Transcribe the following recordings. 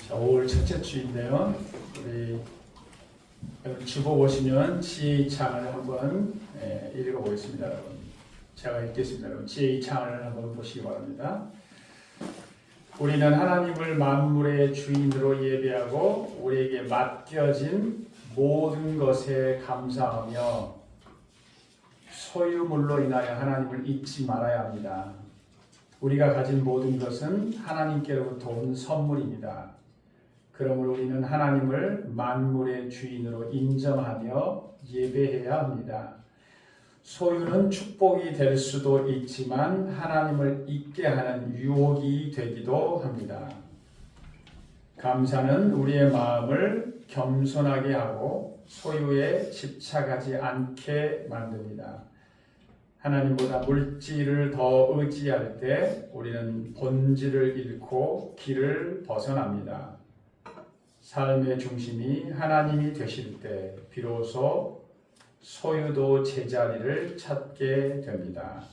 자, 5월 첫째 주인데요. 우리 여러분 주보 보시면 지혜의 창을 한번 읽어보겠습니다. 여러분. 제가 읽겠습니다. 여러분. 지혜의 창을 한번 보시기 바랍니다. 우리는 하나님을 만물의 주인으로 예배하고 우리에게 맡겨진 모든 것에 감사하며 소유물로 인하여 하나님을 잊지 말아야 합니다. 우리가 가진 모든 것은 하나님께로부터 온 선물입니다. 그러므로 우리는 하나님을 만물의 주인으로 인정하며 예배해야 합니다. 소유는 축복이 될 수도 있지만 하나님을 잊게 하는 유혹이 되기도 합니다. 감사는 우리의 마음을 겸손하게 하고 소유에 집착하지 않게 만듭니다. 하나님보다 물질을 더 의지할 때 우리는 본질을 잃고 길을 벗어납니다. 삶의 중심이 하나님이 되실 때 비로소 소유도 제자리를 찾게 됩니다.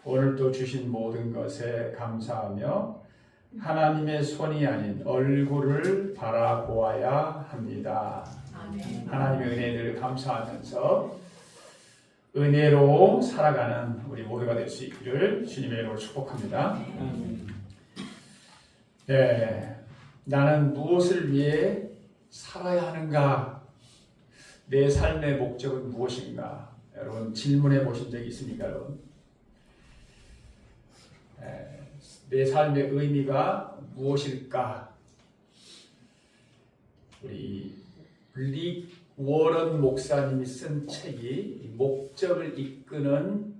오늘도 주신 모든 것에 감사하며 하나님의 손이 아닌 얼굴을 바라보아야 합니다. 아멘. 하나님의 은혜를 감사하면서 은혜로 살아가는 우리 모두가 될 수 있기를 주님의 이름으로 축복합니다. 네, 나는 무엇을 위해 살아야 하는가? 내 삶의 목적은 무엇인가? 여러분 질문해 보신 적이 있습니까, 여러분? 내 삶의 의미가 무엇일까? 우리 릭 워런 목사님이 쓴 책이 목적을 이끄는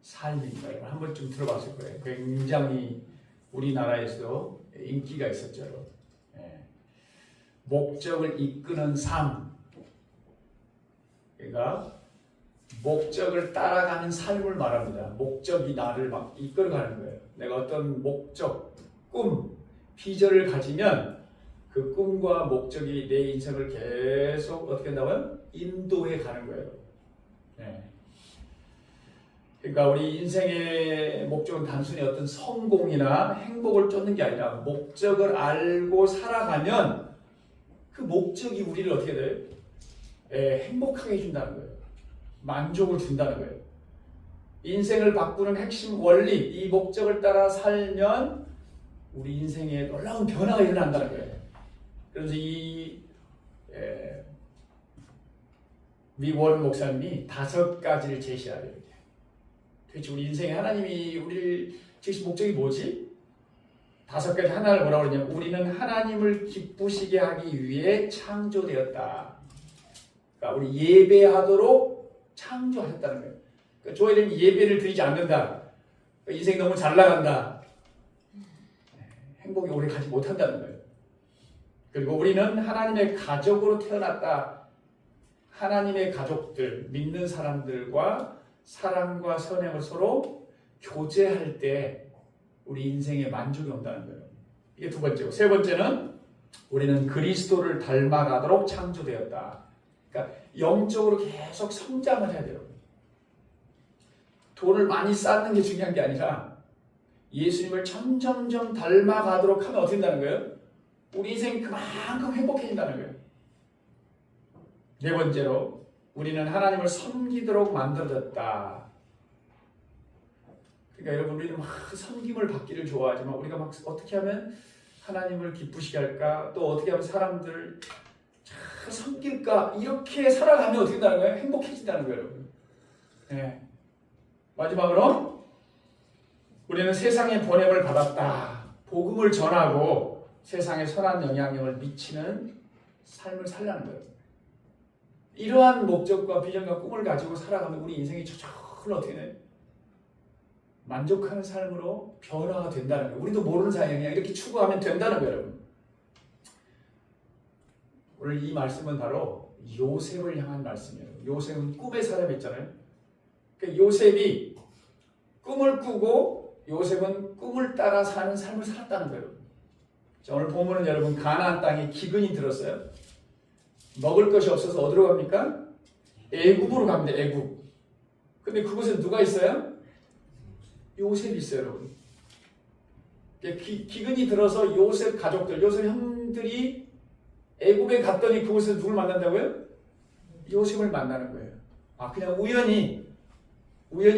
삶입니다. 여러분 한 번쯤 들어봤을 거예요. 굉장히 우리나라에서 인기가 있었죠. 목적을 이끄는 삶. 그러니까 목적을 따라가는 삶을 말합니다. 목적이 나를 막 이끌어가는 거예요. 내가 어떤 목적, 꿈, 비전을 가지면 그 꿈과 목적이 내 인생을 계속 어떻게 한다고요? 인도해 가는 거예요. 그러니까 우리 인생의 목적은 단순히 어떤 성공이나 행복을 쫓는 게 아니라 목적을 알고 살아가면 그 목적이 우리를 어떻게 돼요? 행복하게 해준다는 거예요. 만족을 준다는 거예요. 인생을 바꾸는 핵심 원리, 이 목적을 따라 살면 우리 인생에 놀라운 변화가 일어난다는 거예요. 그래서 이 미원 목사님이 5가지를 제시하래요. 도대체 우리 인생에 하나님이 우리를 지으신 목적이 뭐지? 5가지 하나를 뭐라고 그러냐면 우리는 하나님을 기쁘시게 하기 위해 창조되었다. 그러니까 우리 예배하도록 창조하셨다는 거예요. 그러니까 조회되면 예배를 드리지 않는다. 그러니까 인생이 너무 잘 나간다. 행복이 오래 가지 못한다는 거예요. 그리고 우리는 하나님의 가족으로 태어났다. 하나님의 가족들, 믿는 사람들과 사랑과 선행을 서로 교제할 때 우리 인생에 만족이 온다는 거예요. 이게 2번째고, 3번째는 우리는 그리스도를 닮아가도록 창조되었다. 그러니까 영적으로 계속 성장을 해야 돼요. 돈을 많이 쌓는 게 중요한 게 아니라 예수님을 점점점 닮아가도록 하면 어떻게 된다는 거예요? 우리 인생이 그만큼 행복해진다는 거예요. 4번째로 우리는 하나님을 섬기도록 만들어졌다. 그러니까 여러분 우리는 막 섬김을 받기를 좋아하지만 우리가 막 어떻게 하면 하나님을 기쁘시게 할까? 또 어떻게 하면 사람들을 잘 섬길까? 이렇게 살아가면 어떻게 된다는 거예요? 행복해진다는 거예요, 여러분. 네. 마지막으로 우리는 세상에 보냄을 받았다. 복음을 전하고 세상에 선한 영향력을 미치는 삶을 살라는 거예요. 이러한 목적과 비전과 꿈을 가지고 살아가면 우리 인생이 저절로 어떻게 돼요? 만족하는 삶으로 변화가 된다는 거예요. 우리도 모르는 사이에 그냥 이렇게 추구하면 된다는 거예요, 여러분. 오늘 이 말씀은 바로 요셉을 향한 말씀이에요. 요셉은 꿈의 사람이었잖아요. 그러니까 요셉이 꿈을 꾸고 요셉은 꿈을 따라 사는 삶을 살았다는 거예요. 자, 오늘 보면은 여러분 가나안 땅에 기근이 들었어요. 먹을 것이 없어서 어디로 갑니까? 애굽으로 갑니다. 애굽. 근데 그곳에 누가 있어요? 요셉이 있어요, 여러분. 기근이 들어서 요셉 가족들, 요셉 형들이 애굽에 갔더니 그곳에서 누굴 만난다고요? 요셉을 만나는 거예요. 아, 그냥 우연히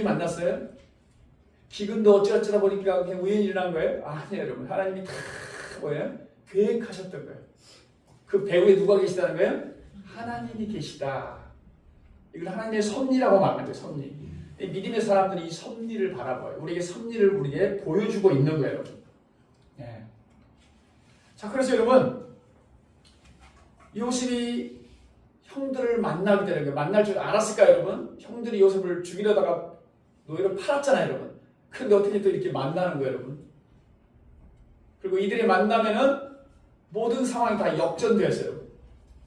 만났어요? 기근도 어찌어쩌다 보니까 그냥 우연히 일어난 거예요? 아니에요, 여러분. 하나님이 다 뭐예요? 계획하셨던 거예요. 그 배후에 누가 계시다는 거예요? 하나님이 계시다. 이걸 하나님의 섭리라고 말하는 거예요. 섭리. 믿음의 사람들이 이 섭리를 바라봐요. 우리에게 섭리를 우리에게 보여주고 있는 거예요, 여러분. 네. 자, 그래서 여러분, 요셉이 형들을 만나게 되는 거예요. 만날 줄 알았을까요, 여러분? 형들이 요셉을 죽이려다가 노예로 팔았잖아요, 여러분. 그런데 어떻게 또 이렇게 만나는 거예요, 여러분? 그리고 이들이 만나면은 모든 상황이 다 역전되었어요.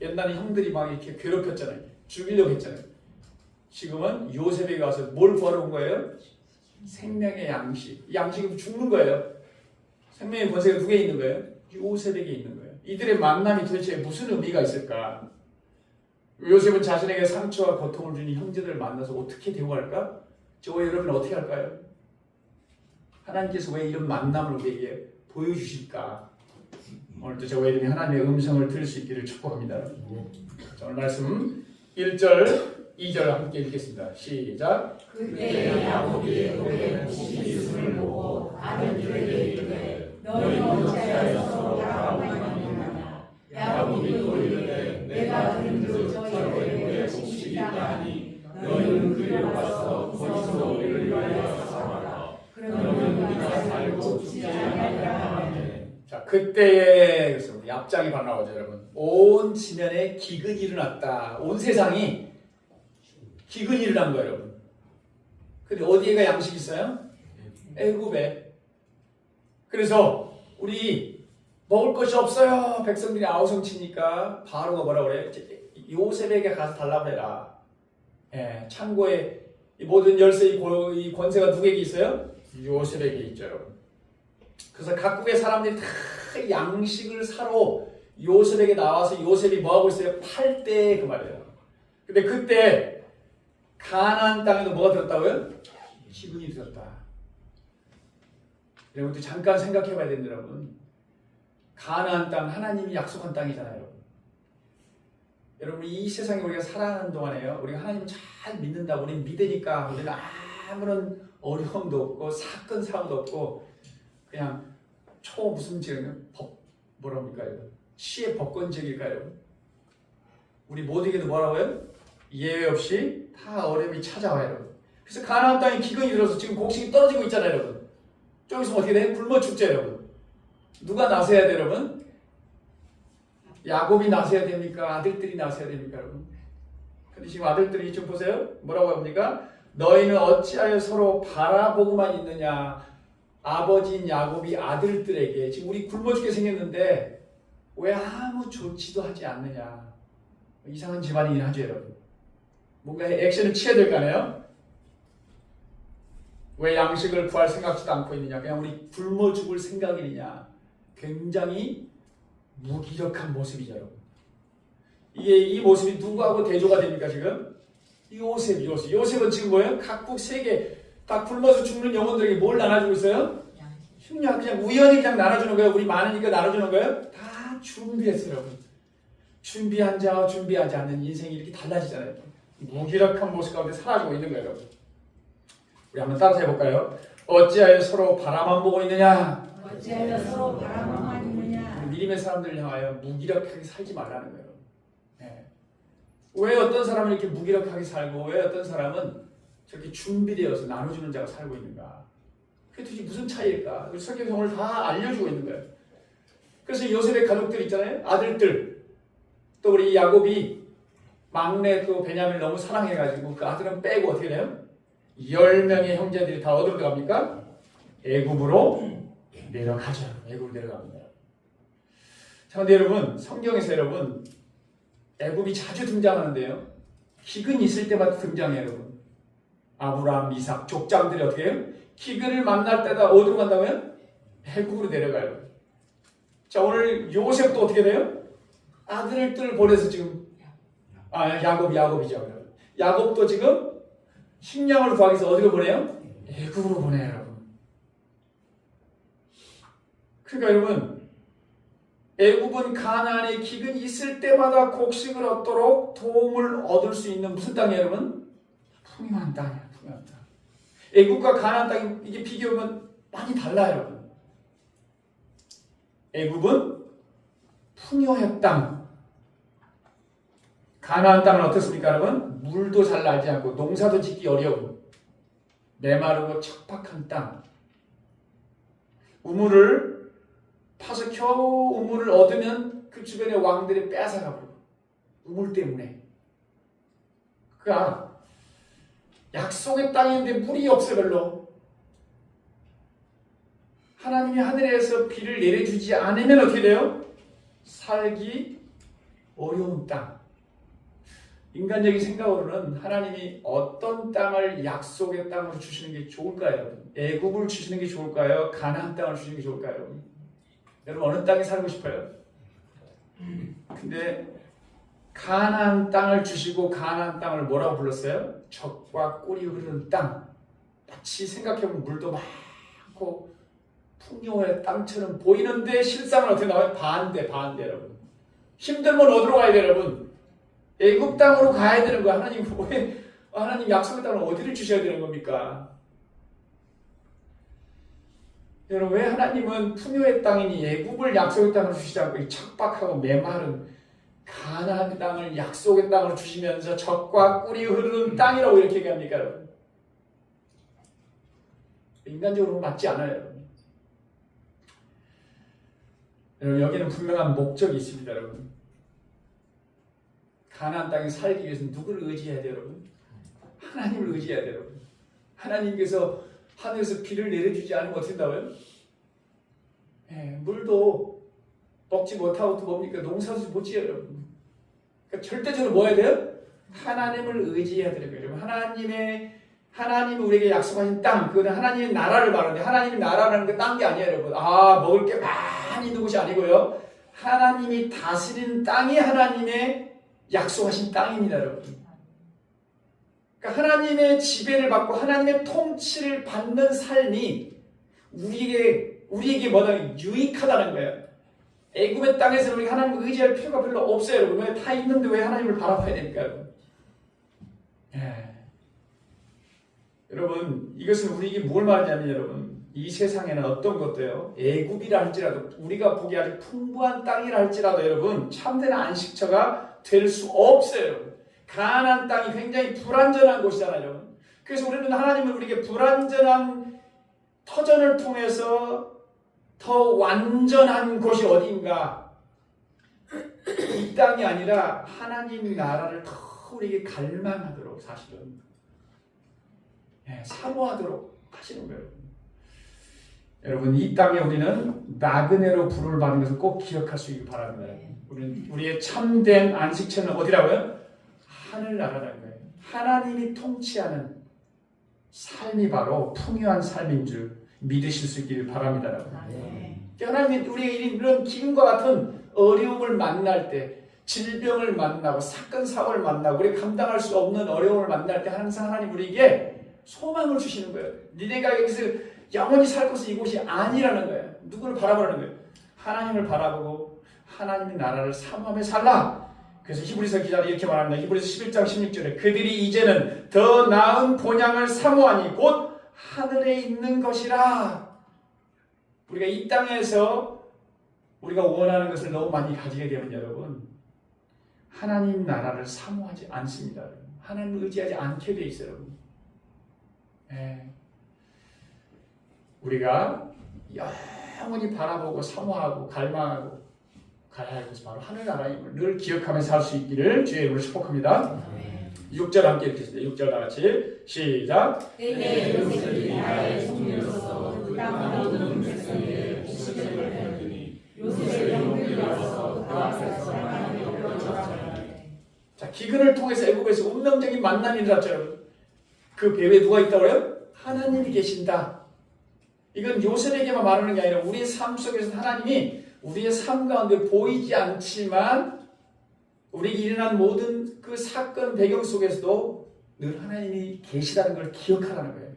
옛날에 형들이 막 이렇게 괴롭혔잖아요. 죽이려고 했잖아요. 지금은 요셉에게 가서 뭘 구하러 온 거예요? 생명의 양식. 이 양식은 죽는 거예요. 생명의 권세가 누구에 있는 거예요? 요셉에게 있는 거예요. 이들의 만남이 도대체 무슨 의미가 있을까? 요셉은 자신에게 상처와 고통을 주는 형제들을 만나서 어떻게 대우할까? 저와 여러분은 어떻게 할까요? 하나님께서 왜 이런 만남을 우리에게 보여주실까? 오늘도 저와 여러분이 하나님의 음성을 들을 수 있기를 축복합니다. 자, 오늘 말씀 1절, 2절 함께 읽겠습니다. 시작. 그때 야곱이 애굽에 복이 있음을 보고 아들들에게 이르되 너희는 어찌하여 서로 바라보느냐. 야곱이 또 이르되 내가 들은 저 애굽에 복이 있다 하니 너희는 그리로 가서 거기서 우리를 위하여 삼아라. 그러면 우리가 살고 죽지 아니하리라 하네. 자, 그때에 그래서 앞장이 바로 나오죠, 여러분. 온 지면에 기근이 일어났다. 온 세상이 기근이 일어난 거예요, 여러분. 근데 어디에가 양식이 있어요? 애굽에. 그래서 우리 먹을 것이 없어요. 백성들이 아우성치니까 바로가 뭐라 그래요? 요셉에게 가서 달라고 해라. 예, 창고에 이 모든 열쇠, 이 권세가 누구에게 있어요? 요셉에게 있죠, 여러분. 그래서 각국의 사람들이 다 양식을 사러 요셉에게 나와서 요셉이 뭐하고 있어요? 팔 때 그 말이에요. 근데 그때 가나안 땅에도 뭐가 들었다고요? 기근이 들었다. 여러분들 잠깐 생각해 봐야 됩니다, 여러분. 가나안 땅, 하나님이 약속한 땅이잖아요, 여러분. 여러분, 이 세상에 우리가 살아가는 동안에요, 우리가 하나님 잘 믿는다, 우리는 믿으니까 우리는 아무런 어려움도 없고 사건 사고도 없고 그냥 무슨 지금 뭐라고 합니까? 시의 법권적일까요? 우리 모두에게도 뭐라고요? 예외 없이 다 어려움이 찾아와요, 여러분. 그래서 가나안 땅에 기근이 들어서 지금 곡식이 떨어지고 있잖아요, 여러분. 좀 있으면 어떻게 돼? 굶어 죽죠, 여러분. 누가 나서야 돼요, 여러분? 야곱이 나서야 됩니까? 아들들이 나서야 됩니까, 여러분? 근데 지금 아들들이 좀 보세요. 뭐라고 합니까? 너희는 어찌하여 서로 바라보고만 있느냐. 아버지인 야곱이 아들들에게 지금 우리 굶어 죽게 생겼는데 왜 아무 조치도 하지 않느냐. 이상한 집안이긴 하죠, 여러분. 뭔가 액션을 취해야 될 거 아니에요? 왜 양식을 구할 생각지도 않고 있느냐. 그냥 우리 굶어 죽을 생각이느냐. 굉장히 무기력한 모습이죠, 여러분. 이 모습이 누구하고 대조가 됩니까, 지금? 요셉은 지금 뭐예요? 각국 세계 다 굶어서 죽는 영혼들에게 뭘 나눠주고 있어요? 그냥 우연히 그냥 나눠주는 거예요. 우리 많으니까 나눠주는 거예요. 다 준비했어요, 여러분. 준비한 자와 준비하지 않는 인생이 이렇게 달라지잖아요. 무기력한 모습 가운데 사라지고 있는 거예요, 여러분. 우리 한번 따라서 해볼까요? 어찌하여 서로 바라만 보고 있느냐? 어찌하여 서로 바라만 있느냐? 믿음의 사람들을 향하여 무기력하게 살지 말라는 거예요. 네. 왜 어떤 사람은 이렇게 무기력하게 살고 왜 어떤 사람은 저렇게 준비되어서 나눠주는 자가 살고 있는가? 그게 도대체 무슨 차이일까? 성경에서 오늘 다 알려주고 있는 거예요. 그래서 요셉의 가족들 있잖아요. 아들들. 또 우리 야곱이 막내 또 베냐민을 너무 사랑해가지고 그 아들은 빼고 어떻게 돼요? 10명의 형제들이 다 어디로 들어갑니까? 애굽으로 내려가죠. 애굽으로 내려갑니다. 자, 근데 여러분, 성경에서 여러분 애굽이 자주 등장하는데요. 기근이 있을 때마다 등장해요, 여러분. 아브라함, 이삭, 족장들이 어떻게 해요? 기근을 만날 때다 어디로 간다고요? 애굽으로 내려가요. 자, 오늘 요셉도 어떻게 돼요? 아들들 보내서 지금 야곱이죠. 야곱도 지금 식량을 구하기 위해서 어디로 보내요? 애굽으로 보내요, 여러분. 그러니까 여러분, 애굽은 가나안에 기근이 있을 때마다 곡식을 얻도록 도움을 얻을 수 있는 무슨 땅이에요, 여러분? 풍요한 땅이야, 풍요한 땅. 애굽과 가나안 땅이 이게 비교하면 많이 달라요, 여러분. 애굽은 풍요의 땅. 가나안 땅은 어떻습니까, 여러분? 물도 잘 나지 않고 농사도 짓기 어려운 메마르고 척박한 땅. 우물을 파서 겨우 우물을 얻으면 그 주변의 왕들이 빼앗아가버려. 우물 때문에. 그러니까 약속의 땅인데 물이 없어 별로. 하나님이 하늘에서 비를 내려주지 않으면 어떻게 돼요? 살기 어려운 땅. 인간적인 생각으로는 하나님이 어떤 땅을 약속의 땅으로 주시는 게 좋을까요? 애굽을 주시는 게 좋을까요? 가나안 땅을 주시는 게 좋을까요? 여러분 어느 땅에 살고 싶어요? 근데 가나안 땅을 주시고 가나안 땅을 뭐라고 불렀어요? 젖과 꿀이 흐르는 땅. 마치 생각해보면 물도 많고 풍요의 땅처럼 보이는데 실상은 어떻게 나와요? 반대 여러분. 힘들면 어디로 가야 돼요, 여러분? 애굽 땅으로 가야 되는 거야. 하나님 약속의 땅을 어디를 주셔야 되는 겁니까? 여러분 왜 하나님은 풍요의 땅이니 애굽을 약속의 땅으로 주시지 않고 이 척박하고 메마른 가나안 땅을 약속의 땅으로 주시면서 젖과 꿀이 흐르는 땅이라고 이렇게 얘기합니까, 여러분? 인간적으로 맞지 않아요, 여러분. 여러분 여기는 분명한 목적이 있습니다, 여러분. 가나안 땅에 살기 위해서는 누구를 의지해야 돼요, 여러분? 하나님을 의지해야 돼요, 여러분. 하나님께서 하늘에서 비를 내려주지 않으면 어떻게 된다고요? 물도 먹지 못하고 또 뭡니까? 농사도 못 지어요, 여러분. 그러니까 절대적으로 뭐 해야 돼요? 하나님을 의지해야 되는 거예요, 여러분. 하나님이 우리에게 약속하신 땅, 그거는 하나님의 나라를 말하는데 하나님의 나라라는 게 딴 게 아니에요, 여러분. 먹을 게 많이 있는 곳이 아니고요. 하나님이 다스리는 땅이 하나님의 약속하신 땅입니다, 여러분. 그러니까 하나님의 지배를 받고 하나님의 통치를 받는 삶이 우리에게 뭐다 유익하다는 거예요. 애굽의 땅에서 우리가 하나님을 의지할 필요가 별로 없어요, 여러분. 왜 다 있는데 왜 하나님을 바라봐야 됩니까, 여러분? 여러분 이것은 우리에게 뭘 말하냐면 여러분 이 세상에는 어떤 것도요 애굽이라 할지라도 우리가 보기에 아주 풍부한 땅이라 할지라도 여러분 참된 안식처가 될 수 없어요, 여러분. 가나안 땅이 굉장히 불완전한 곳이잖아요, 여러분. 그래서 우리는 하나님은 우리에게 불완전한 터전을 통해서 더 완전한 곳이 어디인가, 이 땅이 아니라 하나님 나라를 더 우리에게 갈망하도록 사실은 사모하도록 하시는 거예요. 여러분 이 땅에 우리는 나그네로 부름을 받는 것을 꼭 기억할 수 있길 바랍니다. 우리의 참된 안식처는 어디라고요? 하늘나라라는 거예요. 하나님이 통치하는 삶이 바로 풍요한 삶인 줄 믿으실 수 있기를 바랍니다. 하나님이 우리에게 이런 기근과 같은 어려움을 만날 때, 질병을 만나고 사건 사고를 만나고 우리가 감당할 수 없는 어려움을 만날 때 항상 하나님 우리에게 소망을 주시는 거예요. 니네가 여기서 영원히 살 곳은 이곳이 아니라는 거예요. 누구를 바라보라는 거예요? 하나님을 바라보고 하나님의 나라를 사모하며 살라. 그래서 히브리서 기자는 이렇게 말합니다. 히브리서 11장 16절에 그들이 이제는 더 나은 본향을 사모하니 곧 하늘에 있는 것이라. 우리가 이 땅에서 우리가 원하는 것을 너무 많이 가지게 되면 여러분 하나님 나라를 사모하지 않습니다. 하나님을 의지하지 않게 돼 있어요, 여러분. 우리가 영원히 바라보고 사모하고 갈망하고 가야 할 것이 바로 하늘나라임을 늘 기억하면서 살 수 있기를 주의 이름으로 축복합니다. 6절 함께 읽겠습니다. 6절 다같이 시작. 내게 요셉이 나의 종류로서 그 땅 모든 백성에게 복식을 베푸니 요셉의 영들이 와서 그 앞에서 하나님의 엎드러졌잖아요. 자, 기근을 통해서 애굽에서 운명적인 만남이 일어났죠. 그 배후에 누가 있다고요? 하나님이 계신다. 이건 요셉에게만 말하는 게 아니라 우리의 삶 속에서 하나님이 우리의 삶 가운데 보이지 않지만 우리에게 일어난 모든 그 사건 배경 속에서도 늘 하나님이 계시다는 걸 기억하라는 거예요.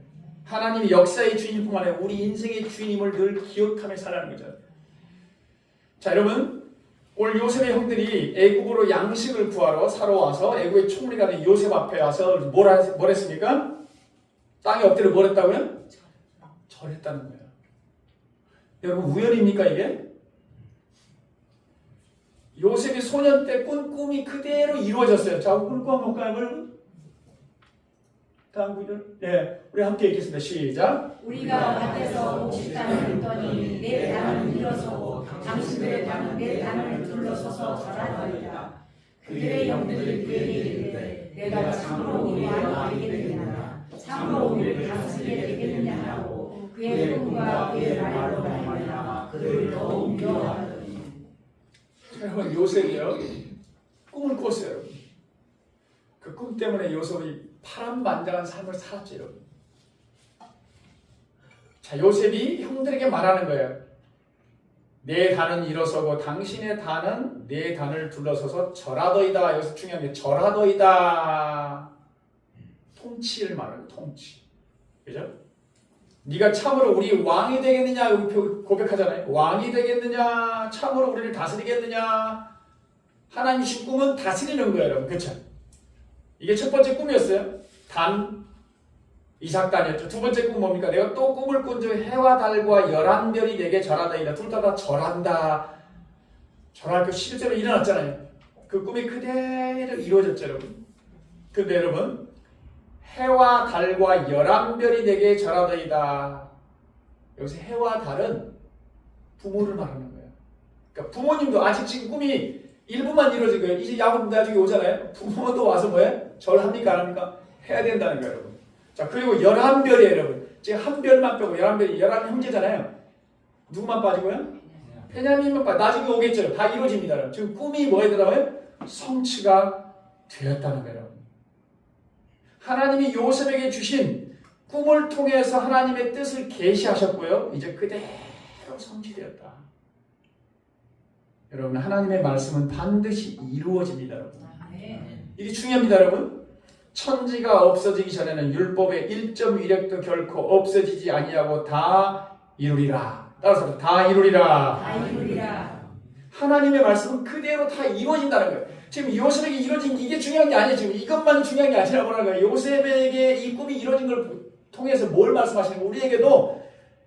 하나님이 역사의 주인뿐만 아니라 우리 인생의 주인임을 늘 기억하며 살아가는 거죠. 자, 여러분 오늘 요셉의 형들이 애굽으로 양식을 구하러 사러 와서 애굽의 총리가 된 요셉 앞에 와서 뭘 했습니까? 땅에 엎드려 뭘 했다고요? 절했다는 거예요. 여러분 우연입니까 이게? 요셉이 소년 때 꾼 꿈이 그대로 이루어졌어요. 자, 꿈 한번 볼까요, 여러분? 다음 구절. 네, 우리 함께 읽겠습니다. 시작. 우리가 밭에서 목식단을 했더니 내 단을 일어서고 당신들의 단은 내 단을 둘러서서 자라나이다. 그들의 영들이 그에게 이르되 내가 참으로 우리 왕이 되겠느냐 참으로 우리를 다스리게 되겠느냐 하고 그의 꿈과 그의 말로 말미암아 그를 더욱 미워하더니. 여러분 요셉이요 꿈을 꿨어요. 그 꿈 때문에 요셉이 파란만장한 삶을 살았죠. 여러분. 자, 요셉이 형들에게 말하는 거예요. 내 단은 일어서고 당신의 단은 내 단을 둘러서서 절하더이다. 여기서 중요한 게 절하더이다. 통치를 말하는 통치. 그죠? 네가 참으로 우리 왕이 되겠느냐 여기 고백하잖아요. 왕이 되겠느냐 참으로 우리를 다스리겠느냐. 하나님 주신 꿈은 다스리는 거예요. 여러분. 그렇죠? 이게 첫 번째 꿈이었어요. 단 이삭단이었죠. 두 번째 꿈 뭡니까? 내가 또 꿈을 꾼 즉 해와 달과 11별이 내게 절하다이다. 둘 다 절한다. 절할 거 실제로 일어났잖아요. 그 꿈이 그대로 이루어졌죠. 여러분. 근데 여러분 해와 달과 11별이 내게 절하다이다. 여기서 해와 달은 부모를 말하는 거예요. 그러니까 부모님도 아직 지금 꿈이 일부만 이루어진 거예요. 이제 야곱 나중에 오잖아요. 부모도 와서 뭐예요? 절합니까? 안 합니까? 해야 된다는 거예요. 여러분. 자, 그리고 11별이에요. 여러분. 지금 한 별만 빼고 11별이 11형제잖아요. 누구만 빠지고요? 베냐민만 빠지고 나중에 오겠죠. 다 이루어집니다. 여러분. 지금 꿈이 뭐였더라고요? 성취가 되었다는 거예요. 여러분. 하나님이 요셉에게 주신 꿈을 통해서 하나님의 뜻을 계시하셨고요. 이제 그대로 성취되었다. 여러분 하나님의 말씀은 반드시 이루어집니다. 여러분. 이게 중요합니다. 여러분. 천지가 없어지기 전에는 율법의 1점 위력도 결코 없어지지 아니하고 다 이루리라. 따라서 다 이루리라. 다 이루리라. 하나님의 말씀은 그대로 다 이루어진다는 거예요. 지금 요셉에게 이루어진 이게 중요한 게 아니에요. 지금 이것만 중요한 게 아니라고 하는 거예요. 요셉에게 이 꿈이 이루어진 걸 통해서 뭘 말씀하시는 거예요? 우리에게도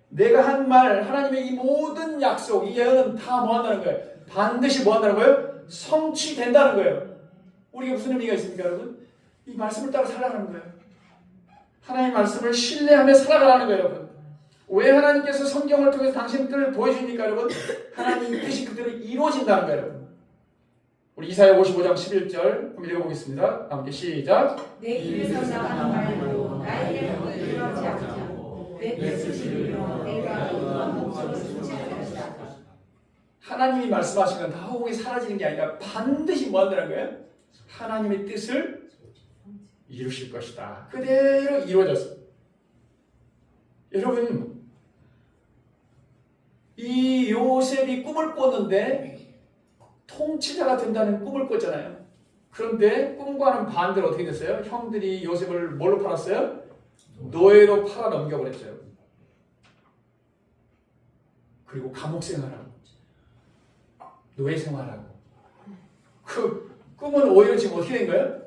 내가 한 말, 하나님의 이 모든 약속, 이 예언은 다 뭐 한다는 거예요? 반드시 뭐 한다는 거예요? 성취된다는 거예요. 우리가 무슨 의미가 있습니까, 여러분? 이 말씀을 따라 살아가는 거예요. 하나님의 말씀을 신뢰하며 살아가라는 거예요, 여러분. 왜 하나님께서 성경을 통해서 당신의 뜻을 보여주십니까, 여러분? 하나님의 뜻이 그대로 이루어진다는 거예요, 여러분. 우리 이사야 55장 11절 한번 읽어보겠습니다. 함께 시작. 내 입에서 나가는 말도 나에게 이루어지지 않고 내 뜻을 이루며 내가 의한 목적을 성취할 것이다. 하나님이 말씀하신 건 다 허공에 사라지는 게 아니라 반드시 뭐 한다는 거예요? 하나님의 뜻을 이루실 것이다. 그대로 이루어졌어요. 여러분, 이 요셉이 꿈을 꿨는데 통치자가 된다는 꿈을 꿨잖아요. 그런데 꿈과는 반대로 어떻게 됐어요? 형들이 요셉을 뭘로 팔았어요? 노예로 팔아 넘겨버렸어요. 그리고 감옥 생활하고 노예 생활하고 그 꿈은 오히려 지금 어떻게 된 거예요?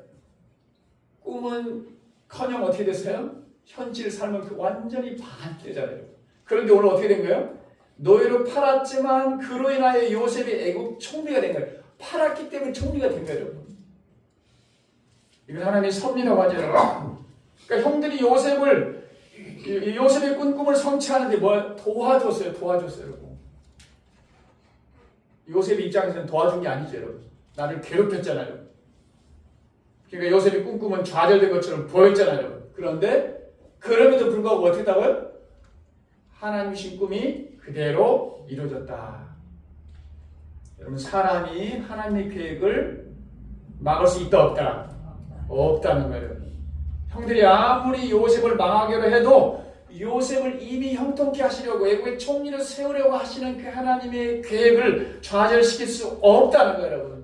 꿈은 커녕 어떻게 됐어요? 현실 삶은 완전히 반대잖아요. 그런데 오늘 어떻게 된 거예요? 노예로 팔았지만 그로 인하여 요셉이 애국 총리가 된 거예요. 팔았기 때문에 총리가 된 거예요. 여러분. 이건 하나님의 섭리라고 하죠. 그러니까 형들이 요셉의 꾼 꿈을 성취하는데 뭐 도와줬어요. 여러분. 요셉의 입장에서는 도와준 게 아니죠. 여러분. 나를 괴롭혔잖아요. 그러니까 요셉이 꿈꾸면 좌절된 것처럼 보였잖아요. 그런데 그럼에도 불구하고 어떻게 했다고요? 하나님 신 꿈이 그대로 이루어졌다. 여러분 사람이 하나님의 계획을 막을 수 있다 없다? 없다는 거예요. 형들이 아무리 요셉을 망하기로 해도 요셉을 이미 형통케 하시려고 애국의 총리를 세우려고 하시는 그 하나님의 계획을 좌절시킬 수 없다는 거예요. 여러분.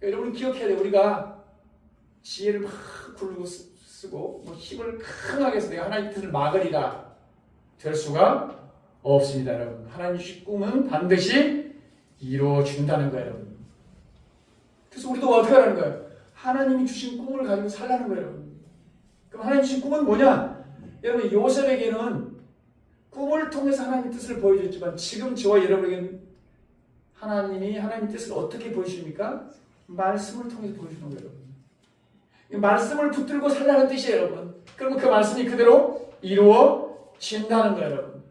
여러분 기억해야 돼요. 우리가 지혜를 막 굴고 쓰고 뭐 힘을 강하게 해서 내가 하나님의 뜻을 막으리라 될 수가 없습니다. 여러분. 하나님 주신 꿈은 반드시 이루어준다는 거예요, 여러분. 그래서 우리도 어떻게 하라는 거예요? 하나님이 주신 꿈을 가지고 살라는 거예요, 여러분. 그럼 하나님 주신 꿈은 뭐냐? 여러분, 요셉에게는 꿈을 통해서 하나님의 뜻을 보여줬지만 지금 저와 여러분에게는 하나님이 하나님의 뜻을 어떻게 보여주십니까? 말씀을 통해서 보여주는 거예요, 여러분. 말씀을 붙들고 살라는 뜻이에요, 여러분. 그러면 그 말씀이 그대로 이루어진다는 거예요, 여러분.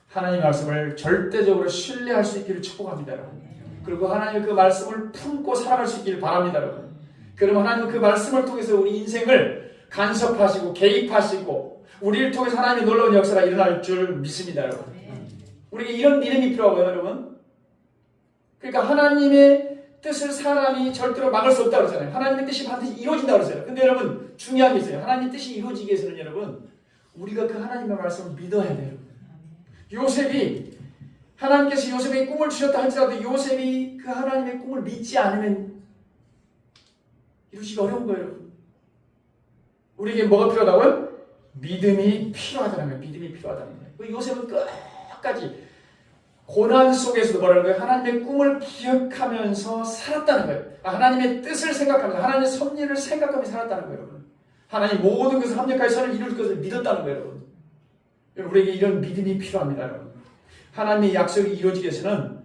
하나님의 말씀을 절대적으로 신뢰할 수 있기를 축복합니다, 여러분. 그리고 하나님의 그 말씀을 품고 살아갈 수 있기를 바랍니다, 여러분. 그러면 하나님은 그 말씀을 통해서 우리 인생을 간섭하시고 개입하시고 우리를 통해서 하나님의 놀라운 역사가 일어날 줄 믿습니다, 여러분. 우리에게 이런 믿음이 필요하고요, 여러분. 그러니까 하나님의 뜻을 사람이 절대로 막을 수 없다고 그러잖아요. 하나님의 뜻이 반드시 이루어진다고 그러잖아요. 근데 여러분, 중요한 게 있어요. 하나님의 뜻이 이루어지기 위해서는 여러분, 우리가 그 하나님의 말씀을 믿어야 돼요. 요셉이, 하나님께서 요셉에게 꿈을 주셨다 할지라도 요셉이 그 하나님의 꿈을 믿지 않으면 이루시기 어려운 거예요, 여러분. 우리에게 뭐가 필요하다고요? 믿음이 필요하다는 거예요. 믿음이 필요하다는 거예요. 요셉은 끝까지 고난 속에서도 뭐라는 거예요? 하나님의 꿈을 기억하면서 살았다는 거예요. 하나님의 뜻을 생각하면서 하나님의 섭리를 생각하면서 살았다는 거예요, 여러분. 하나님 모든 것을 합력하여 선을 이룰 것을 믿었다는 거예요, 여러분. 우리에게 이런 믿음이 필요합니다, 여러분. 하나님의 약속이 이루어지기 위해서는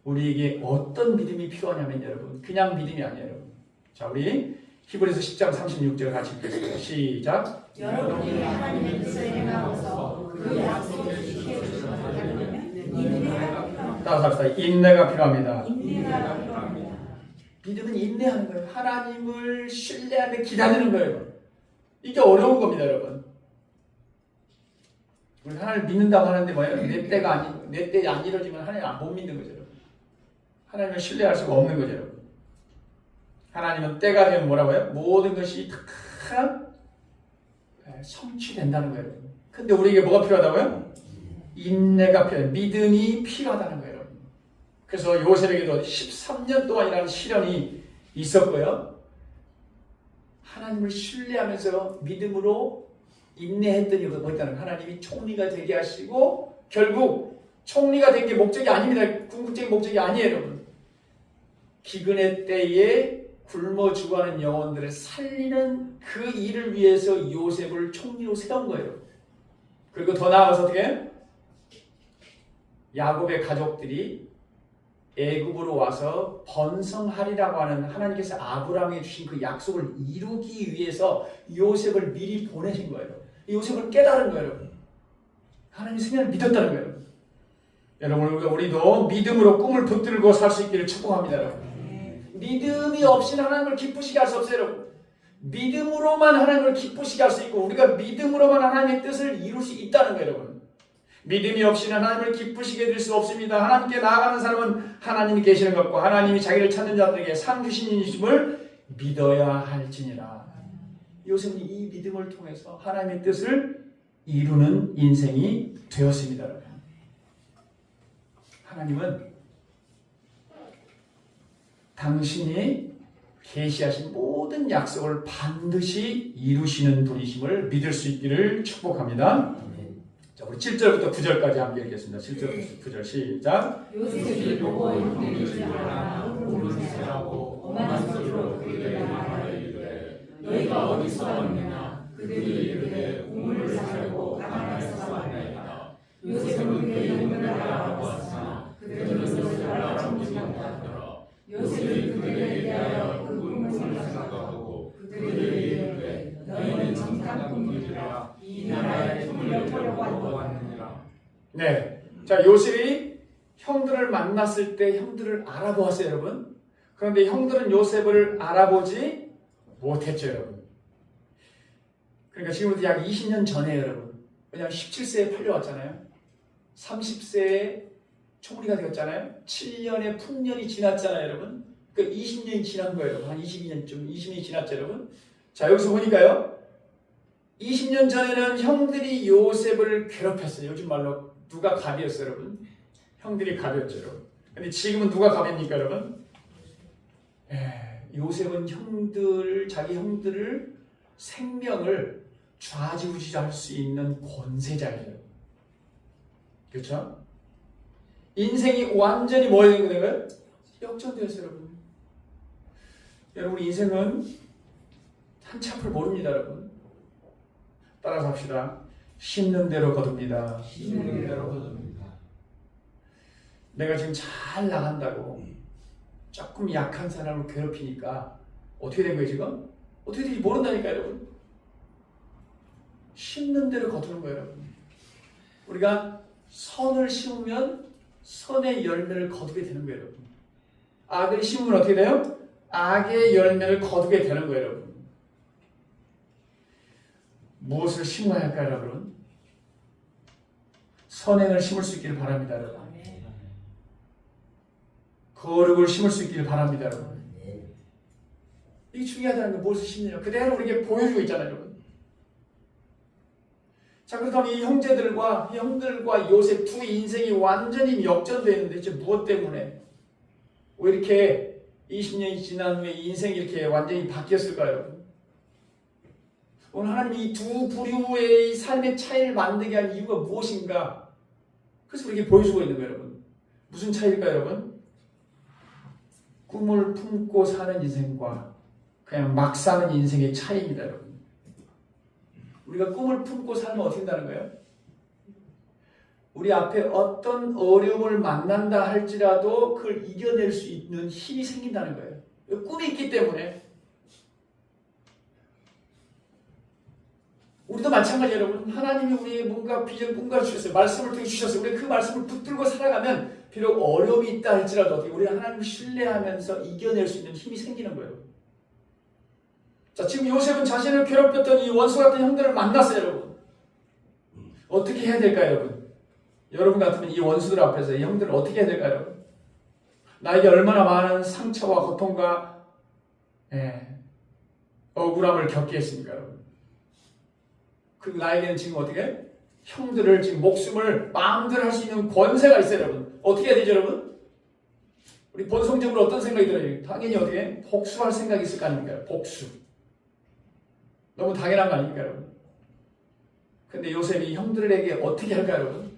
우리에게 어떤 믿음이 필요하냐면 여러분, 그냥 믿음이 아니에요, 여러분. 자, 우리 히브리서 10장 36절 같이 읽겠습니다. 시작. 여러분이 하나님의 뜻을 행하고서 그 약속을 지켜주시려면 인내가 필요합니다. 따라서 합시다. 인내가 필요합니다. 인내가 필요합니다. 믿음은 인내하는 거예요. 하나님을 신뢰하며 기다리는 거예요. 이게 어려운 겁니다, 여러분. 우리 하나님을 믿는다고 하는데 뭐예요? 내 때가 안 이루어지면 하나님 못 믿는 거죠, 여러분. 하나님을 신뢰할 수가 없는 거죠, 여러분. 하나님은 때가 되면 뭐라고요? 모든 것이 다 성취된다는 거예요, 여러분. 근데 우리에게 뭐가 필요하다고요? 인내가 필요해요. 믿음이 필요하다는 거예요, 여러분. 그래서 요셉에게도 13년 동안이라는 시련이 있었고요. 하나님을 신뢰하면서 믿음으로 인내했더니 뭐였다는 하나님이 총리가 되게 하시고 결국 총리가 된 게 목적이 아닙니다. 궁극적인 목적이 아니에요, 여러분. 기근의 때에 굶어 죽어가는 영혼들을 살리는 그 일을 위해서 요셉을 총리로 세운 거예요. 그리고 더 나아가서 어떻게 해요? 야곱의 가족들이 애굽으로 와서 번성하리라고 하는 하나님께서 아브라함에게 주신 그 약속을 이루기 위해서 요셉을 미리 보내신 거예요. 요셉을 깨달은 거예요, 여러분. 하나님의 승리를 믿었다는 거예요. 여러분, 우리도 믿음으로 꿈을 붙들고 살 수 있기를 축복합니다, 여러분. 믿음이 없이는 하나님을 기쁘시게 할 수 없어요, 여러분. 믿음으로만 하나님을 기쁘시게 할 수 있고 우리가 믿음으로만 하나님의 뜻을 이룰 수 있다는 거예요, 여러분. 믿음이 없이는 하나님을 기쁘시게 될 수 없습니다. 하나님께 나아가는 사람은 하나님이 계시는 것과 하나님이 자기를 찾는 자들에게 상 주신 이심을 믿어야 할지니라. 요셉은 이 믿음을 통해서 하나님의 뜻을 이루는 인생이 되었습니다, 여러분. 하나님은 당신이 계시하신 모든 약속을 반드시 이루시는 분이심을 믿을 수 있기를 축복합니다. 자, 우리 7절부터 9절까지 함께 읽겠습니다. 7절부터 9절 시작. 요셉이 보고 형들이 줄 알아 모르세라고 엄한 소리로 그들에게 말하기를 너희가 어디서 왔느냐 그들이 이르되 우물을 살고 가나안에서 왔나이다. 요셉은 그의 형들을 알아보았으나 그들은 그것을 알아보지 못하더라. 요셉이 그들에게 대하여 그 꿈을 생각하고 그들에게 이르되 너희는 정탐 꿈이라 이 나라에 돈을 털려고 왔느니라. 네, 자, 요셉이 형들을 만났을 때 형들을 알아보았어요, 여러분. 그런데 형들은 요셉을 알아보지 못했죠, 여러분. 그러니까 지금부터 약 20년 전에, 여러분. 왜냐하면 17세에 팔려왔잖아요. 30세에 총리가 되었잖아요. 7년의 풍년이 지났잖아요, 여러분. 그 20년이 지난 거예요. 한 20년이 지났죠, 여러분. 자, 여기서 보니까요. 20년 전에는 형들이 요셉을 괴롭혔어요. 요즘 말로 누가 갑이었어요, 여러분? 형들이 갑이었죠, 여러분. 근데 지금은 누가 갑입니까, 여러분? 요셉은 자기 형들을 생명을 좌지우지할 수 있는 권세자예요. 그렇죠? 인생이 완전히 뭐 되는 거예요? 역전되었어요, 여러분. 여러분, 인생은 한치 앞을 모릅니다, 여러분. 따라서 합시다. 심는 대로 거둡니다. 심는 대로 거둡니다. 내가 지금 잘 나간다고 조금 약한 사람을 괴롭히니까 어떻게 된 거예요, 지금? 어떻게 될지 모른다니까, 여러분. 심는 대로 거두는 거예요, 여러분. 우리가 선을 심으면 선의 열매를 거두게 되는 거예요, 여러분. 악을 심으면 어떻게 돼요? 악의 열매를 거두게 되는 거예요, 여러분. 무엇을 심어야 할까요, 여러분? 선행을 심을 수 있기를 바랍니다, 여러분. 거룩을 심을 수 있기를 바랍니다, 여러분. 이게 중요하다는 거, 무엇을 심느냐. 그대로 우리에게 보여주고 있잖아요, 여러분. 자, 그렇다면 이 형들과 요셉 두 인생이 완전히 역전되어 있는데, 이제 무엇 때문에? 왜 이렇게 20년이 지난 후에 인생이 이렇게 완전히 바뀌었을까요, 여러분? 오늘 하나님 이 두 부류의 삶의 차이를 만들게 한 이유가 무엇인가? 그래서 우리에게 보여주고 있는 거예요, 여러분. 무슨 차이일까요, 여러분? 꿈을 품고 사는 인생과 그냥 막 사는 인생의 차이입니다, 여러분. 우리가 꿈을 품고 살면 어떻게 된다는 거예요? 우리 앞에 어떤 어려움을 만난다 할지라도 그걸 이겨낼 수 있는 힘이 생긴다는 거예요. 꿈이 있기 때문에. 우리도 마찬가지예요, 여러분. 하나님이 우리에게 뭔가 비전, 꿈과 주셨어요. 말씀을 통해 주셨어요. 우리 그 말씀을 붙들고 살아가면 비록 어려움이 있다 할지라도 우리 하나님을 신뢰하면서 이겨낼 수 있는 힘이 생기는 거예요. 자, 지금 요셉은 자신을 괴롭혔던 이 원수 같은 형들을 만났어요, 여러분. 어떻게 해야 될까요, 여러분? 여러분 같으면 이 원수들 앞에서 이 형들을 어떻게 해야 될까요? 나에게 얼마나 많은 상처와 고통과 억울함을 겪게 했습니까, 여러분? 그리고 나에게는 지금 어떻게? 형들을 지금 목숨을 마음대로 할 수 있는 권세가 있어요, 여러분. 어떻게 해야 되죠, 여러분? 우리 본성적으로 어떤 생각이 들어요? 당연히 어떻게? 복수할 생각이 있을 거 아닙니까? 복수. 너무 당연한 거 아닙니까, 여러분? 근데 요셉이 형들에게 어떻게 할까요, 여러분?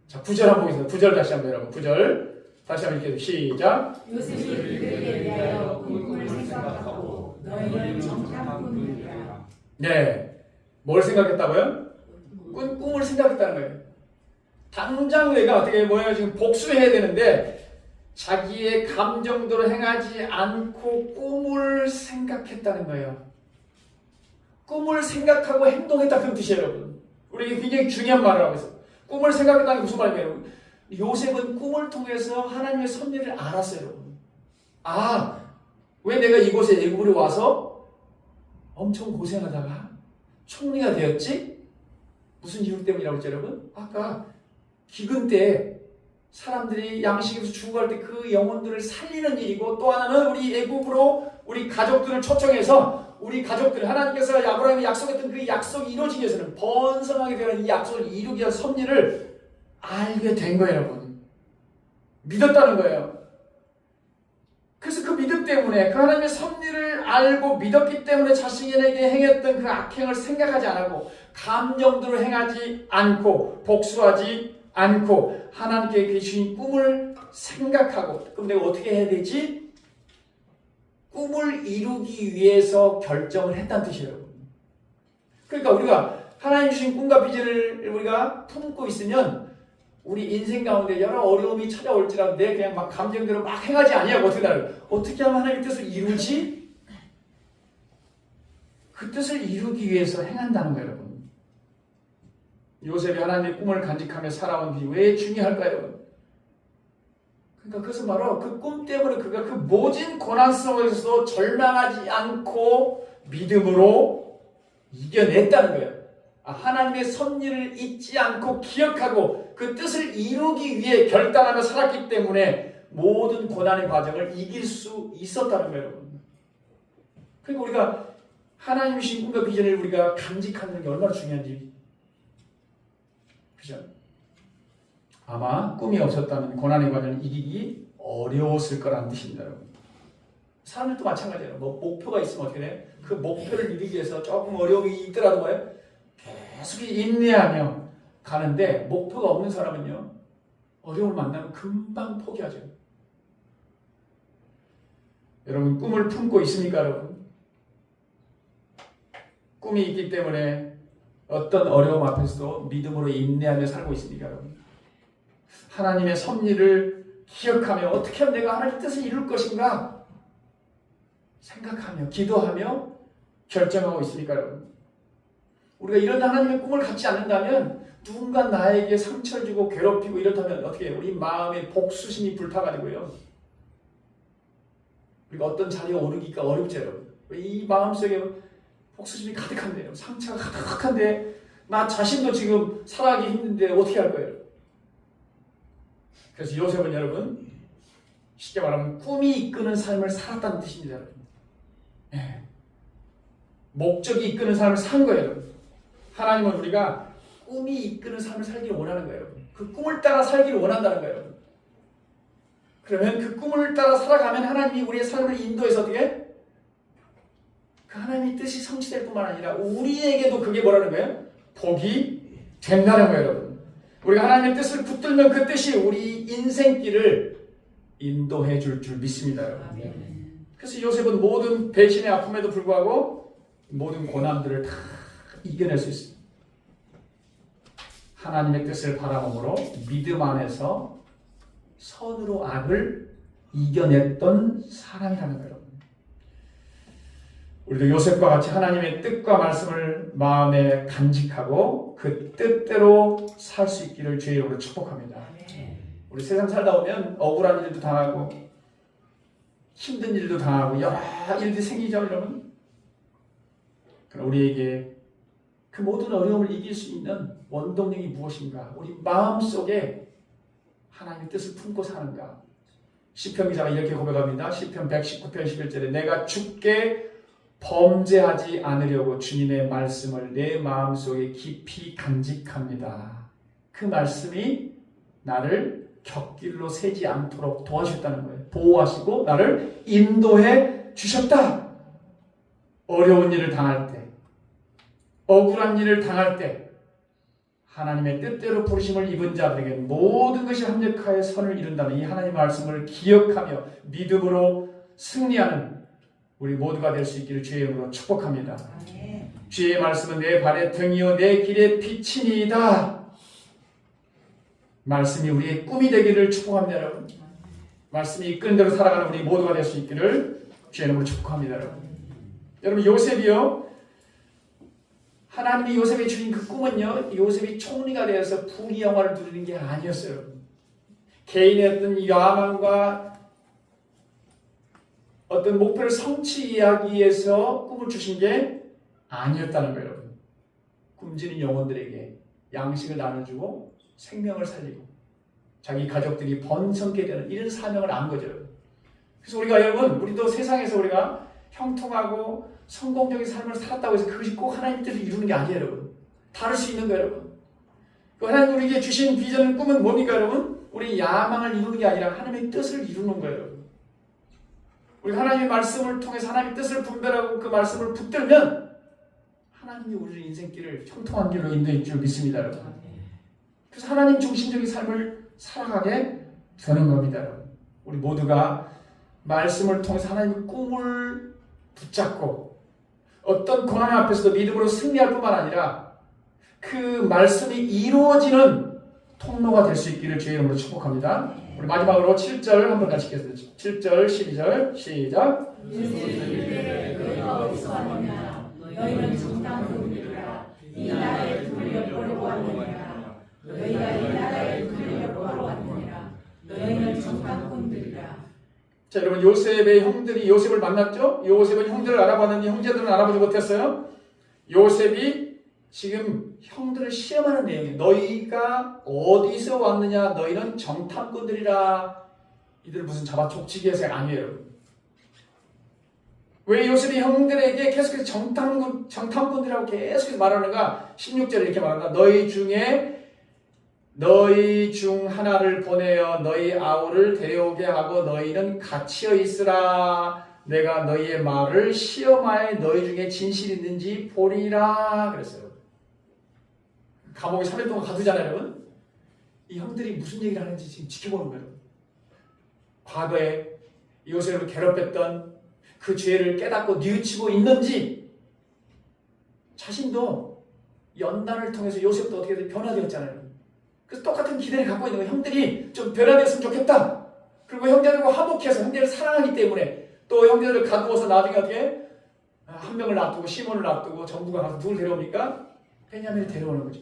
자, 9절 한번 보겠습니다. 9절 다시 한번 여러분. 9절 다시 한번 읽게 시작. 요셉이 그들에게 대하여 꿈을 생각하고 너희는 정탐 꿈이라. 네. 뭘 생각했다고요? 꿈을 생각했다는 거예요. 당장 내가 어떻게 지금 복수해야 되는데 자기의 감정대로 행하지 않고 꿈을 생각했다는 거예요. 꿈을 생각하고 행동했다는 뜻이에요, 여러분. 우리에게 굉장히 중요한 말을 하고 있어요. 꿈을 생각했다는 게 무슨 말이에요? 요셉은 꿈을 통해서 하나님의 섭리를 알았어요, 여러분. 왜 내가 이곳에 애굽으로 와서 엄청 고생하다가 총리가 되었지? 무슨 이유 때문이라고 했죠, 여러분? 아까 기근 때 사람들이 양식에서 죽어갈 때 그 영혼들을 살리는 일이고, 또 하나는 우리 애굽으로 우리 가족들을 초청해서 우리 가족들, 하나님께서 아브라함이 약속했던 그 약속이 이루어지기 위해서는 번성하게 되는 이 약속을 이루기 위한 섭리를 알게 된 거예요, 여러분. 믿었다는 거예요. 그래서 그 믿음 때문에 그 하나님의 섭리를 알고 믿었기 때문에 자신에게 행했던 그 악행을 생각하지 않고 감정대로 행하지 않고 복수하지 않고 하나님께 주신 꿈을 생각하고, 그럼 내가 어떻게 해야 되지? 꿈을 이루기 위해서 결정을 했다는 뜻이에요. 그러니까 우리가 하나님 주신 꿈과 비전을 우리가 품고 있으면 우리 인생 가운데 여러 어려움이 찾아올지라도 내 그냥 막 감정대로 막 행하지 아니하고 어떻게 하면 하나님의 뜻을 이루지? 그 뜻을 이루기 위해서 행한다는 거예요, 여러분. 요셉이 하나님의 꿈을 간직하며 살아온 게 왜 중요할까요? 그러니까 그것은 바로 그 꿈 때문에 그가 그 모진 고난 속에서도 절망하지 않고 믿음으로 이겨냈다는 거예요. 하나님의 섭리를 잊지 않고 기억하고 그 뜻을 이루기 위해 결단하며 살았기 때문에 모든 고난의 과정을 이길 수 있었다는 거예요, 여러분. 그러니까 우리가 하나님이 주신 꿈과 비전을 우리가 간직하는 게 얼마나 중요한지, 그죠? 아마 꿈이 없었다면 고난의 과정을 이기기 어려웠을 거라는 뜻입니다, 여러분. 사람들도 마찬가지예요. 목표가 있으면 어떻게 돼? 그 목표를 이루기 위해서 조금 어려움이 있더라도 계속 인내하며 가는데, 목표가 없는 사람은요, 어려움을 만나면 금방 포기하죠. 여러분 꿈을 품고 있습니까 여러분? 꿈이 있기 때문에 어떤 어려움 앞에서도 믿음으로 인내하며 살고 있습니까 여러분? 하나님의 섭리를 기억하며 어떻게 하면 내가 하나님의 뜻을 이룰 것인가 생각하며 기도하며 결정하고 있습니까 여러분? 우리가 이런 하나님의 꿈을 갖지 않는다면 누군가 나에게 상처를 주고 괴롭히고 이렇다면 어떻게 해요? 우리 마음에 복수심이 불타가지고요. 우리가 어떤 자리에 오르기가 어렵죠 여러분. 이 마음속에 복수심이 가득한데요. 상처가 가득한데 나 자신도 지금 살아가기 힘든데 어떻게 할 거예요? 그래서 요셉은 여러분 쉽게 말하면 꿈이 이끄는 삶을 살았다는 뜻입니다 여러분. 네. 목적이 이끄는 삶을 산 거예요 여러분. 하나님은 우리가 꿈이 이끄는 삶을 살기를 원하는 거예요 여러분. 그 꿈을 따라 살기를 원한다는 거예요 여러분. 그러면 그 꿈을 따라 살아가면 하나님이 우리의 삶을 인도해서 어떻게? 그 하나님의 뜻이 성취될 뿐만 아니라 우리에게도 그게 뭐라는 거예요? 복이 된다는 거예요 여러분. 우리가 하나님의 뜻을 붙들면 그 뜻이 우리 인생길을 인도해 줄 믿습니다 여러분. 그래서 요셉은 모든 배신의 아픔에도 불구하고 모든 고난들을 다 이겨낼 수 있습니다. 하나님의 뜻을 바라봄으로 믿음 안에서 선으로 악을 이겨냈던 사람이라는 거예요. 우리도 요셉과 같이 하나님의 뜻과 말씀을 마음에 간직하고 그 뜻대로 살 수 있기를 주의 이름으로 축복합니다. 우리 세상 살다 보면 억울한 일도 당하고 힘든 일도 당하고 여러 일들이 생기죠 여러분. 그럼 우리에게 그 모든 어려움을 이길 수 있는 원동력이 무엇인가? 우리 마음속에 하나님의 뜻을 품고 사는가? 시편 기자가 이렇게 고백합니다. 시편 119편 11절에 내가 주께 범죄하지 않으려고 주님의 말씀을 내 마음속에 깊이 간직합니다. 그 말씀이 나를 곁길로 새지 않도록 도와주셨다는 거예요. 보호하시고 나를 인도해 주셨다. 어려운 일을 당할 때, 억울한 일을 당할 때 하나님의 뜻대로 부르심을 입은 자들에게 모든 것이 합력하여 선을 이룬다는 이 하나님의 말씀을 기억하며 믿음으로 승리하는 우리 모두가 될 수 있기를 주의 이름으로 축복합니다. 주의 말씀은 내 발의 등이요 내 길의 빛이니이다. 말씀이 우리의 꿈이 되기를 축복합니다 여러분. 말씀이 이끄는 대로 살아가는 우리 모두가 될 수 있기를 주의 이름으로 축복합니다 여러분. 여러분 요셉이요, 하나님이 요셉에 주신 그 꿈은요, 요셉이 총리가 되어서 부귀 영화를 누리는 게 아니었어요. 개인의 어떤 야망과 어떤 목표를 성취하기 위해서 꿈을 주신 게 아니었다는 거예요 여러분. 굶주린 영혼들에게 양식을 나눠주고 생명을 살리고 자기 가족들이 번성케 되는 이런 사명을 안 거죠. 그래서 우리가 여러분, 우리도 세상에서 우리가 형통하고 성공적인 삶을 살았다고 해서 그것이 꼭 하나님의 뜻을 이루는 게 아니에요 여러분. 다를 수 있는 거예요 여러분. 그 하나님 우리에게 주신 비전, 꿈은 뭡니까 여러분? 우리 야망을 이루는 게 아니라 하나님의 뜻을 이루는 거예요 여러분. 우리 하나님의 말씀을 통해서 하나님의 뜻을 분별하고 그 말씀을 붙들면 하나님이 우리 인생길을 형통한 길로 인도해 줄 믿습니다 여러분. 그래서 하나님 중심적인 삶을 살아가게 되는 겁니다 여러분. 우리 모두가 말씀을 통해서 하나님의 꿈을 붙잡고 어떤 고난 앞에서도 믿음으로 승리할 뿐만 아니라 그 말씀이 이루어지는 통로가 될 수 있기를 주의 이름으로 축복합니다. 우리 마지막으로 7절 한번 같이 읽겠습니다. 7절 12절 시작. 너희가 어디서 왔느냐? 너희는 정탐꾼들이라. 이 나라의 틈을 엿보려고 왔느니라. 너희가 이 나라의 틈을 엿보러 왔느니라. 너희는 정탐꾼들이라. 자 여러분, 요셉의 형들이 요셉을 만났죠. 요셉은 형들을 알아봤는데 형제들은 알아보지 못했어요. 요셉이 지금 형들을 시험하는 내용이에요. 너희가 어디서 왔느냐? 너희는 정탐꾼들이라. 이들 무슨 잡아촉치기 해서 아니에요. 왜 요셉이 형들에게 계속해서 정탐꾼들이라고 계속해서 말하는가? 16절에 이렇게 말한다. 너희 중 하나를 보내어 너희 아우를 데려오게 하고 너희는 갇혀 있으라. 내가 너희의 말을 시험하여 너희 중에 진실이 있는지 보리라. 그랬어요. 감옥에 3일 동안 가두잖아요 여러분. 이 형들이 무슨 얘기를 하는지 지금 지켜보는 거예요. 과거에 요셉을 괴롭혔던 그 죄를 깨닫고 뉘우치고 있는지, 자신도 연단을 통해서 요셉도 어떻게든 변화되었잖아요. 그래서 똑같은 기대를 갖고 있는 거예요. 형들이 좀 변화됐으면 좋겠다. 그리고 형제들과 화목해서 형제를 사랑하기 때문에 또 형제들을 가두어서 나중에 어떻게 한 명을 놔두고 시몬을 놔두고 정부가 가서 누굴 데려옵니까? 베냐민을 데려오는 거죠.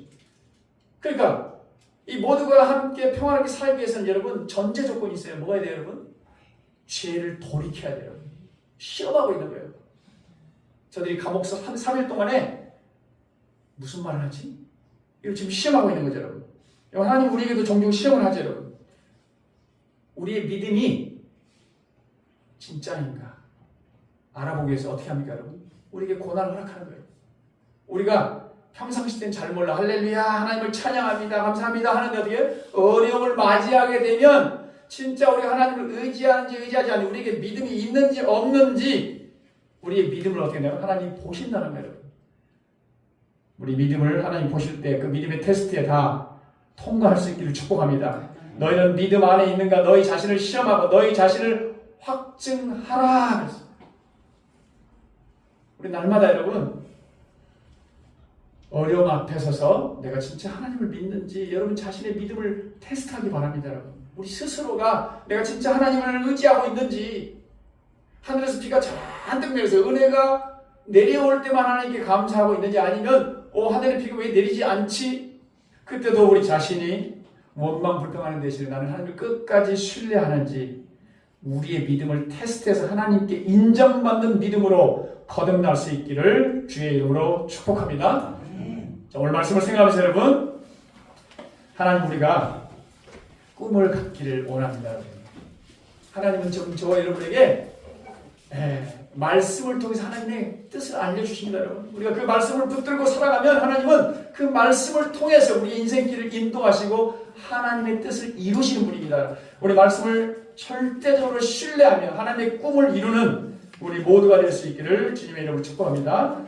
그러니까 이 모두가 함께 평화롭게 살기 위해서는 여러분 전제 조건이 있어요. 뭐가 해야 돼요, 여러분? 죄를 돌이켜야 돼요. 시험하고 있는 거예요. 저들이 감옥서 3일 동안에 무슨 말을 하지? 이걸 지금 시험하고 있는 거죠, 여러분. 하나님 우리에게도 종종 시험을 하죠, 여러분. 우리의 믿음이 진짜인가 알아보기 위해서 어떻게 합니까, 여러분? 우리에게 고난을 허락하는 거예요. 우리가 평상시 때는 잘 몰라. 할렐루야, 하나님을 찬양합니다, 감사합니다 하는데 어떻게 어려움을 맞이하게 되면 진짜 우리가 하나님을 의지하는지 의지하지 않는지, 우리에게 믿음이 있는지 없는지 우리의 믿음을 어떻게 해요? 하나님 보신다는 거예요. 우리 믿음을 하나님 보실 때 그 믿음의 테스트에 다 통과할 수 있기를 축복합니다. 너희는 믿음 안에 있는가? 너희 자신을 시험하고 너희 자신을 확증하라. 우리 날마다 여러분 어려움 앞에 서서 내가 진짜 하나님을 믿는지 여러분 자신의 믿음을 테스트하기 바랍니다. 여러분 우리 스스로가 내가 진짜 하나님을 의지하고 있는지, 하늘에서 비가 잔뜩 내려서 은혜가 내려올 때만 하나님께 감사하고 있는지, 아니면 하늘에 비가 왜 내리지 않지? 그때도 우리 자신이 원망 불평하는 대신에 나는 하나님을 끝까지 신뢰하는지, 우리의 믿음을 테스트해서 하나님께 인정받는 믿음으로 거듭날 수 있기를 주의 이름으로 축복합니다. 자, 오늘 말씀을 생각하면서 여러분, 하나님 우리가 꿈을 갖기를 원합니다. 하나님은 지금 저와 여러분에게 말씀을 통해서 하나님의 뜻을 알려주십니다. 여러분 우리가 그 말씀을 붙들고 살아가면 하나님은 그 말씀을 통해서 우리 인생길을 인도하시고 하나님의 뜻을 이루시는 분입니다. 우리 말씀을 절대적으로 신뢰하며 하나님의 꿈을 이루는 우리 모두가 될 수 있기를 주님의 이름으로 축복합니다.